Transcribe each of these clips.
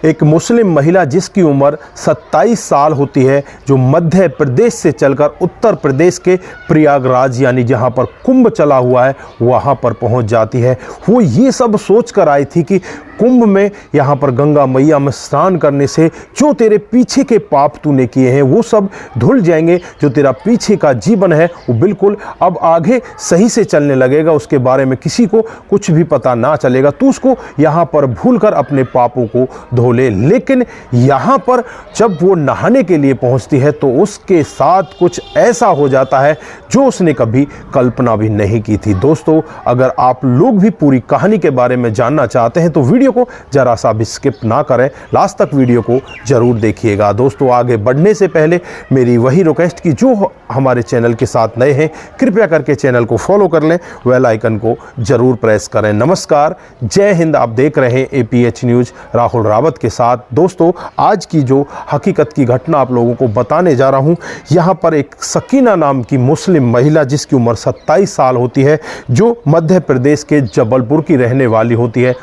एक मुस्लिम महिला जिसकी उम्र 27 साल होती है, जो मध्य प्रदेश से चलकर उत्तर प्रदेश के प्रयागराज यानी जहाँ पर कुंभ चला हुआ है वहाँ पर पहुँच जाती है। वो ये सब सोच कर आई थी कि कुंभ में यहाँ पर गंगा मैया में स्नान करने से जो तेरे पीछे के पाप तूने किए हैं वो सब धुल जाएंगे, जो तेरा पीछे का जीवन है वो बिल्कुल अब आगे सही से चलने लगेगा, उसके बारे में किसी को कुछ भी पता ना चलेगा, तू उसको यहाँ पर भूलकर अपने पापों को धो ले। लेकिन यहाँ पर जब वो नहाने के लिए पहुँचती है तो उसके साथ कुछ ऐसा हो जाता है जो उसने कभी कल्पना भी नहीं की थी। दोस्तों, अगर आप लोग भी पूरी कहानी के बारे में जानना चाहते हैं तो वीडियो को जरा सा भी स्किप ना करें, लास्ट तक वीडियो को जरूर देखिएगा। दोस्तों, आगे बढ़ने से पहले मेरी वही रिक्वेस्ट कि जो हमारे चैनल के साथ नए हैं कृपया करके चैनल को फॉलो कर लें, बेल आइकन को जरूर प्रेस करें। नमस्कार, जय हिंद। आप देख रहे हैं APH न्यूज़ राहुल रावत के साथ। दोस्तों, आज की जो हकीकत की घटना आप लोगों को बताने जा रहा हूं, यहां पर एक सकीना नाम की मुस्लिम महिला जिसकी उम्र 27 साल होती है, जो मध्य प्रदेश के जबलपुर की रहने वाली होती है।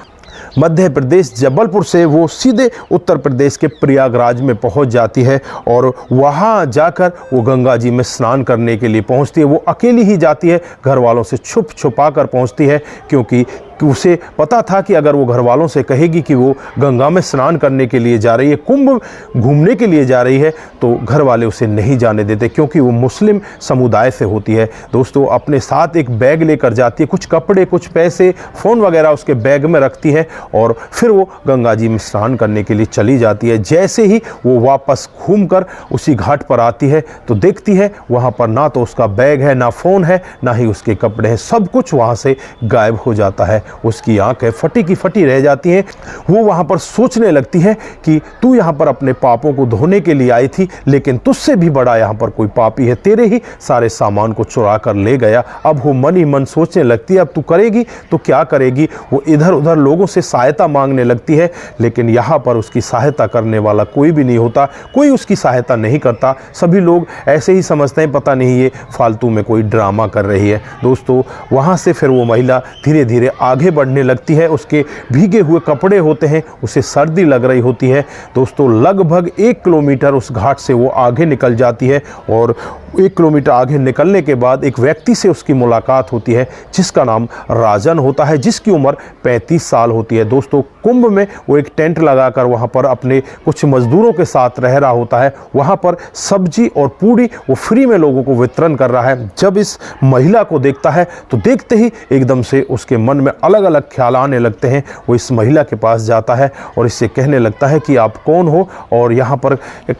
मध्य प्रदेश जबलपुर से वो सीधे उत्तर प्रदेश के प्रयागराज में पहुंच जाती है और वहां जाकर वो गंगा जी में स्नान करने के लिए पहुंचती है। वो अकेली ही जाती है, घर वालों से छुप छुपा कर पहुंचती है, क्योंकि उसे पता था कि अगर वो घर वालों से कहेगी कि वो गंगा में स्नान करने के लिए जा रही है, कुंभ घूमने के लिए जा रही है, तो घर वाले उसे नहीं जाने देते, क्योंकि वो मुस्लिम समुदाय से होती है। दोस्तों, अपने साथ एक बैग लेकर जाती है, कुछ कपड़े, कुछ पैसे, फ़ोन वगैरह उसके बैग में रखती है और फिर वो गंगा जी में स्नान करने के लिए चली जाती है। जैसे ही वो वापस घूमकर उसी घाट पर आती है तो देखती है वहाँ पर ना तो उसका बैग है, ना फ़ोन है, ना ही उसके कपड़े हैं, सब कुछ वहाँ से गायब हो जाता है। उसकी आंखें फटी की फटी रह जाती हैं। वो वहां पर सोचने लगती है कि तू यहां पर अपने पापों को धोने के लिए आई थी, लेकिन तुझसे भी बड़ा यहां पर कोई पापी है, तेरे ही सारे सामान को चुरा कर ले गया। अब वो मन ही मन सोचने लगती है अब तू करेगी तो क्या करेगी। वो इधर उधर लोगों से सहायता मांगने लगती है, लेकिन यहाँ पर उसकी सहायता करने वाला कोई भी नहीं होता, कोई उसकी सहायता नहीं करता। सभी लोग ऐसे ही समझते हैं पता नहीं ये फालतू में कोई ड्रामा कर रही है। दोस्तों, वहाँ से फिर वो महिला धीरे धीरे आगे बढ़ने लगती है। उसके भीगे हुए कपड़े होते हैं, उसे सर्दी लग रही होती है। दोस्तों, लगभग 1 किलोमीटर उस घाट से वो आगे निकल जाती है और 1 किलोमीटर आगे निकलने के बाद एक व्यक्ति से उसकी मुलाकात होती है जिसका नाम राजन होता है, जिसकी उम्र 35 साल होती है। दोस्तों, कुंभ में वो एक टेंट लगाकर वहाँ पर अपने कुछ मजदूरों के साथ रह रहा होता है। वहाँ पर सब्जी और पूड़ी वो फ्री में लोगों को वितरण कर रहा है। जब इस महिला को देखता है तो देखते ही एकदम से उसके मन में अलग अलग ख्याल आने लगते हैं। वो इस महिला के पास जाता है और इससे कहने लगता है कि आप कौन हो और यहाँ पर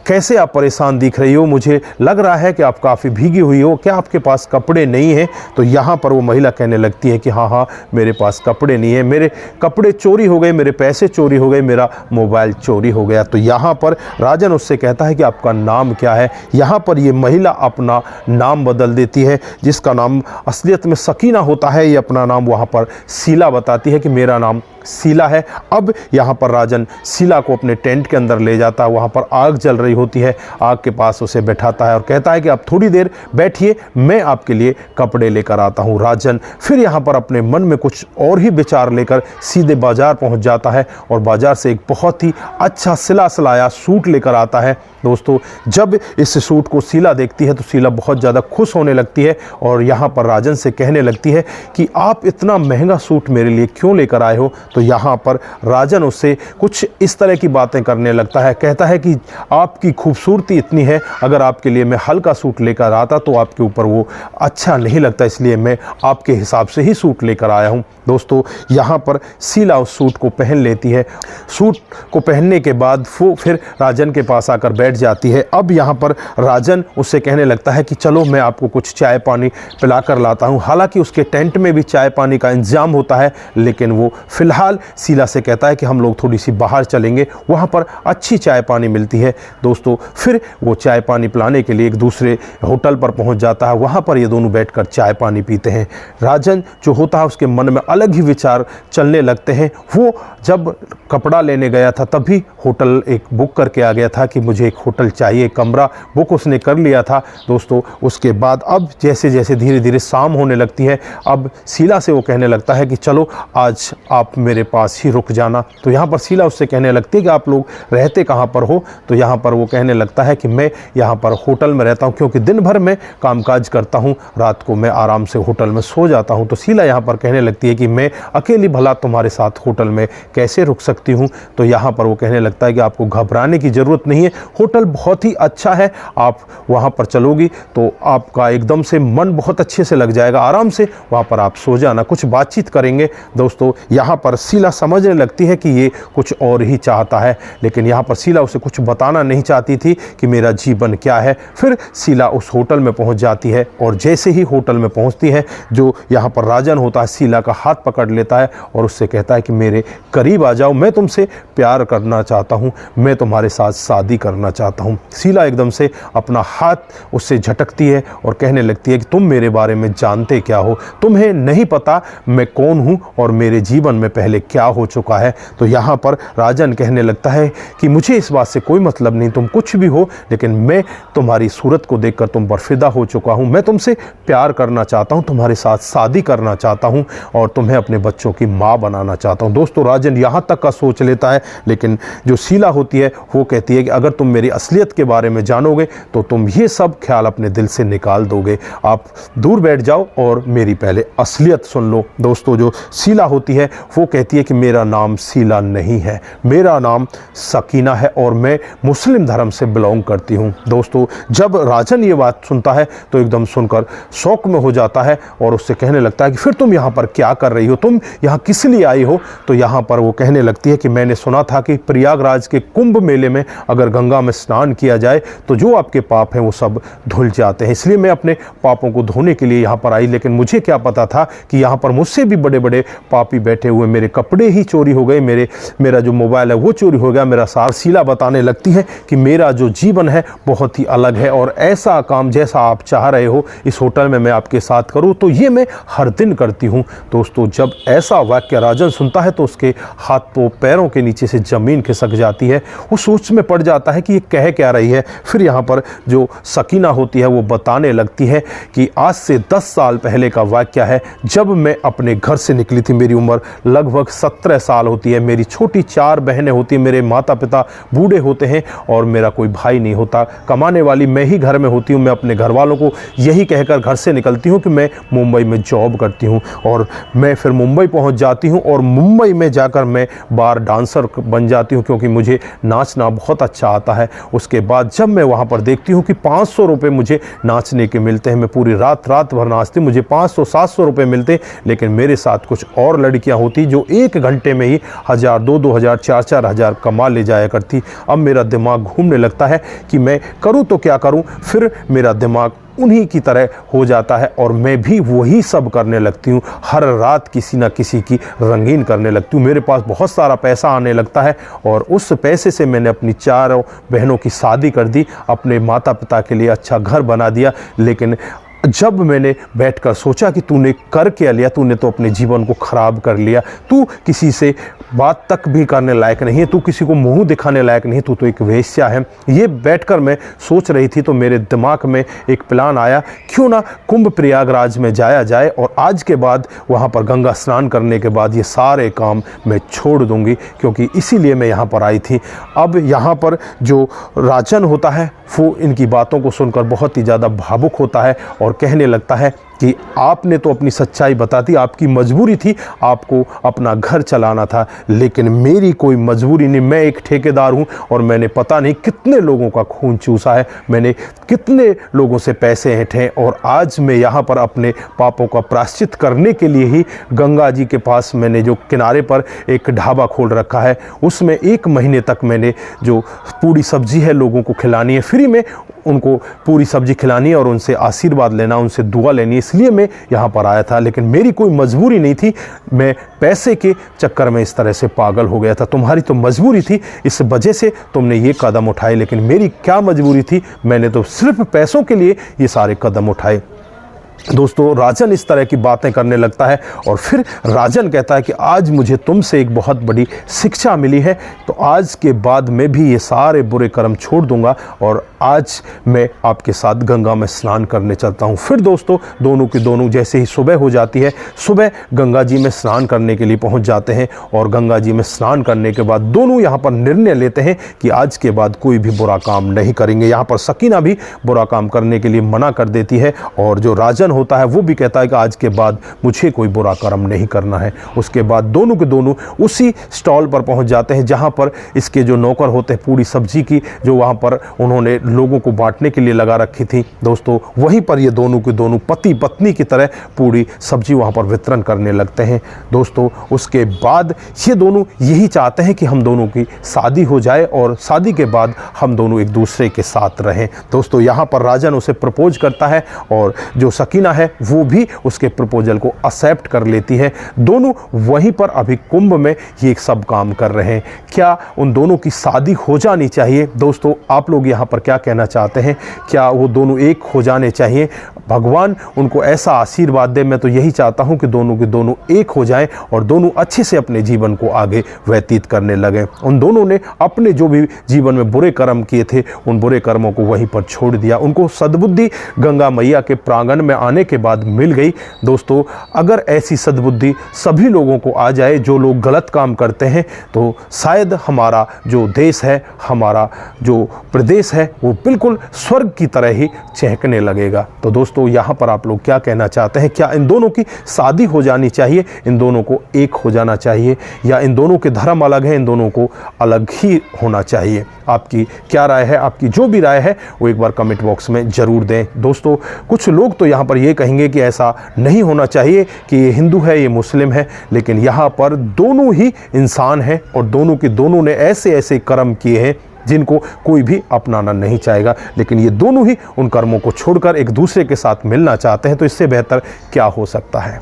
कैसे आप परेशान दिख रही हो, मुझे लग रहा है कि आप काफ़ी भीगी हुई हो, क्या आपके पास कपड़े नहीं हैं। तो यहाँ पर वो महिला कहने लगती है कि हाँ, मेरे पास कपड़े नहीं है, मेरे कपड़े चोरी हो गए, मेरे पैसे चोरी हो गए, मेरा मोबाइल चोरी हो गया। तो यहाँ पर राजन उससे कहता है कि आपका नाम क्या है। यहाँ पर ये महिला अपना नाम बदल देती है, जिसका नाम असलियत में सकीना होता है। ये अपना नाम वहाँ पर शीला बताती है कि मेरा नाम शीला है। अब यहाँ पर राजन शीला को अपने टेंट के अंदर ले जाता है। वहाँ पर आग जल रही होती है, आग के पास उसे बैठाता है और कहता है कि आप थोड़ी देर बैठिए, मैं आपके लिए कपड़े लेकर आता हूँ। राजन फिर यहाँ पर अपने मन में कुछ और ही विचार लेकर सीधे बाजार पहुँच जाता है और बाजार से एक बहुत ही अच्छा सिला सिलाया सूट लेकर आता है। दोस्तों, जब इस सूट को शीला देखती है तो शीला बहुत ज़्यादा खुश होने लगती है और यहाँ पर राजन से कहने लगती है कि आप इतना महंगा सूट मेरे लिए क्यों लेकर आए हो। तो यहाँ पर राजन उससे कुछ इस तरह की बातें करने लगता है, कहता है कि आपकी खूबसूरती इतनी है, अगर आपके लिए मैं हल्का सूट लेकर आता तो आपके ऊपर वो अच्छा नहीं लगता, इसलिए मैं आपके हिसाब से ही सूट लेकर आया हूँ। दोस्तों, यहाँ पर शीला उस सूट को पहन लेती है। सूट को पहनने के बाद वो फिर राजन के पास आकर बैठ जाती है। अब यहाँ पर राजन उससे कहने लगता है कि चलो मैं आपको कुछ चाय पानी पिला कर लाता हूँ। हालांकि उसके टेंट में भी चाय पानी का इंतजाम होता है, लेकिन वो फिलहाल शीला से कहता है कि हम लोग थोड़ी सी बाहर चलेंगे, वहाँ पर अच्छी चाय पानी मिलती है। दोस्तों, फिर वो चाय पानी पिलाने के लिए एक दूसरे होटल पर पहुँच जाता है। वहाँ पर ये दोनों बैठकर चाय पानी पीते हैं। राजन जो होता है उसके मन में अलग ही विचार चलने लगते हैं। वो जब कपड़ा लेने गया था तभी होटल एक बुक करके आ गया था कि मुझे एक होटल चाहिए, कमरा बुक उसने कर लिया था। दोस्तों, उसके बाद अब जैसे जैसे धीरे धीरे शाम होने लगती है, अब शीला से वो कहने लगता है कि चलो आज आप मेरे पास ही रुक जाना। तो यहाँ पर शीला उससे कहने लगती है कि आप लोग रहते कहाँ पर हो? तो यहाँ पर वो कहने लगता है कि मैं यहाँ पर होटल में रहता हूँ, क्योंकि दिन भर मैं कामकाज करता हूँ, रात को मैं आराम से होटल में सो जाता हूँ। तो शीला यहाँ पर कहने लगती है कि मैं अकेली भला तुम्हारे साथ होटल में कैसे रुक सकती हूँ? तो यहाँ पर वो कहने लगता है कि आपको घबराने की ज़रूरत नहीं है, होटल बहुत ही अच्छा है, आप वहाँ पर चलोगी तो आपका एकदम से मन बहुत अच्छे से लग जाएगा, आराम से वहाँ पर आप सो जाना, कुछ बातचीत करेंगे। दोस्तों यहाँ पर शीला समझने लगती है कि ये कुछ और ही चाहता है, लेकिन यहाँ पर शीला उसे कुछ बताना नहीं चाहती थी कि मेरा जीवन क्या है। फिर शीला उस होटल में पहुँच जाती है और जैसे ही होटल में पहुँचती है, जो यहाँ पर राजन होता है शीला का हाथ पकड़ लेता है और उससे कहता है कि मेरे करीब आ जाओ, मैं तुमसे प्यार करना चाहता हूँ, मैं तुम्हारे साथ शादी करना चाहता हूँ। शीला एकदम से अपना हाथ उससे झटकती है और कहने लगती है कि तुम मेरे बारे में जानते क्या हो? तुम्हें नहीं पता मैं कौन हूँ और मेरे जीवन में पहले क्या हो चुका है। तो यहाँ पर राजन कहने लगता है कि मुझे इस बात से कोई मतलब नहीं, तुम कुछ भी हो, लेकिन मैं तुम्हारी सूरत को देखकर तुम पर फिदा हो चुका हूँ, मैं तुमसे प्यार करना चाहता हूँ, तुम्हारे साथ शादी करना चाहता हूँ और तुम्हें अपने बच्चों की माँ बनाना चाहता हूँ। दोस्तों राजन यहाँ तक का सोच लेता है, लेकिन जो शीला होती है वो कहती है कि अगर तुम मेरी असलियत के बारे में जानोगे तो तुम ये सब ख्याल अपने दिल से निकाल दोगे, आप दूर बैठ जाओ और मेरी पहले असलियत सुन लो। दोस्तों जो शीला होती है वो कहती है कि मेरा नाम शीला नहीं है, मेरा नाम सकीना है और मैं मुस्लिम धर्म से बिलोंग करती हूँ। दोस्तों जब राजन ये बात सुनता है तो एकदम सुनकर शौक में हो जाता है और उससे कहने लगता है कि फिर तुम यहाँ पर क्या कर रही हो, तुम यहाँ किस लिए आई हो? तो यहाँ पर वो कहने लगती है कि मैंने सुना था कि प्रयागराज के कुंभ मेले में अगर गंगा में स्नान किया जाए तो जो आपके पाप हैं वो सब धुल जाते हैं, इसलिए मैं अपने पापों को धोने के लिए यहाँ पर आई। लेकिन मुझे क्या पता था कि यहाँ पर मुझसे भी बड़े बड़े पापी बैठे हुए, मेरे कपड़े ही चोरी हो गए, मेरा जो मोबाइल है वो चोरी हो गया, मेरा सार। शीला बताने लगती है कि मेरा जो जीवन है बहुत ही अलग है और ऐसा काम जैसा आप चाह रहे हो इस होटल में मैं आपके साथ करूँ तो ये मैं हर दिन करती हूँ। दोस्तों जब ऐसा वाक्य राजन सुनता है तो उसके हाथों पैरों के नीचे से ज़मीन खिसक जाती है, वो सोच में पड़ जाता है कि ये कह क्या रही है। फिर यहाँ पर जो सकीना होती है वो बताने लगती है कि आज से 10 साल पहले का वाक्य है, जब मैं अपने घर से निकली थी, मेरी उम्र लगभग 17 साल होती है, मेरी छोटी 4 बहनें होती हैं, मेरे माता पिता बूढ़े होते हैं और मेरा कोई भाई नहीं होता, कमाने वाली मैं ही घर में होती हूँ। मैं अपने घर वालों को यही कहकर घर से निकलती हूँ कि मैं मुंबई में जॉब करती हूँ और मैं फिर मुंबई पहुँच जाती हूँ और मुंबई में जाकर मैं बार डांसर बन जाती हूँ, क्योंकि मुझे नाचना बहुत अच्छा आता है। उसके बाद जब मैं वहाँ पर देखती हूँ कि 500 रुपये मुझे नाचने के मिलते हैं, मैं पूरी रात भर नाचती, मुझे 500-700 रुपये मिलते, लेकिन मेरे साथ कुछ और लड़कियाँ होती जो 1 घंटे में ही 1000, 2-2 हज़ार, 4-4 हज़ार कमा ले जाया करती। अब मेरा दिमाग घूमने लगता है कि मैं करूँ तो क्या करूँ। फिर मेरा दिमाग उन्हीं की तरह हो जाता है और मैं भी वही सब करने लगती हूँ, हर रात किसी ना किसी की रंगीन करने लगती हूँ। मेरे पास बहुत सारा पैसा आने लगता है और उस पैसे से मैंने अपनी 4 बहनों की शादी कर दी, अपने माता पिता के लिए अच्छा घर बना दिया। लेकिन जब मैंने बैठकर सोचा कि तूने कर क्या लिया, तूने तो अपने जीवन को ख़राब कर लिया, तू किसी से बात तक भी करने लायक नहीं है, तू किसी को मुंह दिखाने लायक नहीं, तू तो एक वेश्या है। ये बैठकर मैं सोच रही थी तो मेरे दिमाग में एक प्लान आया, क्यों ना कुंभ प्रयागराज में जाया जाए और आज के बाद वहाँ पर गंगा स्नान करने के बाद ये सारे काम मैं छोड़ दूँगी, क्योंकि इसीलिए मैं यहाँ पर आई थी। अब यहाँ पर जो राजन होता है वो इनकी बातों को सुनकर बहुत ही ज़्यादा भावुक होता है और कहने लगता है कि आपने तो अपनी सच्चाई बता दी, आपकी मजबूरी थी, आपको अपना घर चलाना था, लेकिन मेरी कोई मजबूरी नहीं। मैं एक ठेकेदार हूं और मैंने पता नहीं कितने लोगों का खून चूसा है, मैंने कितने लोगों से पैसे ऐंठे और आज मैं यहाँ पर अपने पापों का प्रायश्चित करने के लिए ही गंगा जी के पास मैंने जो किनारे पर एक ढाबा खोल रखा है, उसमें 1 महीने तक मैंने जो पूरी सब्जी है लोगों को खिलानी है, फ्री में उनको पूरी सब्जी खिलानी है और उनसे आशीर्वाद लेना, उनसे दुआ लेनी, इसलिए मैं यहाँ पर आया था। लेकिन मेरी कोई मजबूरी नहीं थी, मैं पैसे के चक्कर में इस तरह से पागल हो गया था। तुम्हारी तो मजबूरी थी, इस वजह से तुमने ये कदम उठाए, लेकिन मेरी क्या मजबूरी थी, मैंने तो सिर्फ पैसों के लिए ये सारे कदम उठाए। दोस्तों राजन इस तरह की बातें करने लगता है और फिर राजन कहता है कि आज मुझे तुमसे एक बहुत बड़ी शिक्षा मिली है, तो आज के बाद मैं भी ये सारे बुरे कर्म छोड़ दूंगा और आज मैं आपके साथ गंगा में स्नान करने चलता हूँ। फिर दोस्तों दोनों के दोनों जैसे ही सुबह हो जाती है, सुबह गंगा जी में स्नान करने के लिए पहुँच जाते हैं और गंगा जी में स्नान करने के बाद दोनों यहाँ पर निर्णय लेते हैं कि आज के बाद कोई भी बुरा काम नहीं करेंगे। यहाँ पर सकीना भी बुरा काम करने के लिए मना कर देती है और जो राजन होता है वो भी कहता है कि आज के बाद मुझे कोई बुरा कर्म नहीं करना है। उसके बाद दोनों के दोनों उसी स्टॉल पर पहुंच जाते हैं जहां पर इसके जो नौकर होते हैं पूरी सब्जी की जो वहां पर उन्होंने लोगों को बांटने के लिए लगा रखी थी, दोस्तों वहीं पर ये दोनों के दोनों पति पत्नी की तरह पूरी सब्जी वहां पर वितरण करने लगते हैं। दोस्तों उसके बाद ये दोनों यही चाहते हैं कि हम दोनों की शादी हो जाए और शादी के बाद हम दोनों एक दूसरे के साथ रहें। दोस्तों यहाँ पर राजन उसे प्रपोज करता है और जो सकीना है वो भी उसके प्रपोजल को एक्सेप्ट कर लेती है। दोनों वहीं पर अभी कुंभ में ये सब काम कर रहे हैं। क्या उन दोनों की शादी हो जानी चाहिए? दोस्तों आप लोग यहाँ पर क्या कहना चाहते हैं? क्या वो दोनों एक हो जाने चाहिए? भगवान उनको ऐसा आशीर्वाद दे। मैं तो यही चाहता हूँ कि दोनों के दोनों एक हो जाएं और दोनों अच्छे से अपने जीवन को आगे व्यतीत करने लगे। उन दोनों ने अपने जो भी जीवन में बुरे कर्म किए थे उन बुरे कर्मों को वहीं पर छोड़ दिया। उनको सद्बुद्धि गंगा मैया के प्रांगण में आने के बाद मिल गई। दोस्तों अगर ऐसी सद्बुद्धि सभी लोगों को आ जाए जो लोग गलत काम करते हैं तो शायद हमारा जो देश है, हमारा जो प्रदेश है वो बिल्कुल स्वर्ग की तरह ही चहकने लगेगा। तो दोस्तों यहाँ पर आप लोग क्या कहना चाहते हैं? क्या इन दोनों की शादी हो जानी चाहिए, इन दोनों को एक हो जाना चाहिए, या इन दोनों के धर्म अलग हैं, इन दोनों को अलग ही होना चाहिए? आपकी क्या राय है? आपकी जो भी राय है वो एक बार कमेंट बॉक्स में ज़रूर दें। दोस्तों कुछ लोग तो यहाँ पर ये कहेंगे कि ऐसा नहीं होना चाहिए कि ये हिंदू है ये मुस्लिम है, लेकिन यहाँ पर दोनों ही इंसान हैं और दोनों के दोनों ने ऐसे ऐसे कर्म किए हैं जिनको कोई भी अपनाना नहीं चाहेगा, लेकिन ये दोनों ही उन कर्मों को छोड़कर एक दूसरे के साथ मिलना चाहते हैं। तो इससे बेहतर क्या हो सकता है?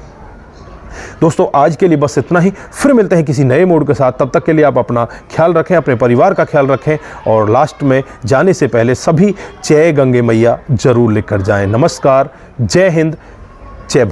दोस्तों आज के लिए बस इतना ही, फिर मिलते हैं किसी नए मोड के साथ। तब तक के लिए आप अपना ख्याल रखें, अपने परिवार का ख्याल रखें और लास्ट में जाने से पहले सभी जय गंगे मैया जरूर लिखकर जाएं। नमस्कार, जय हिंद,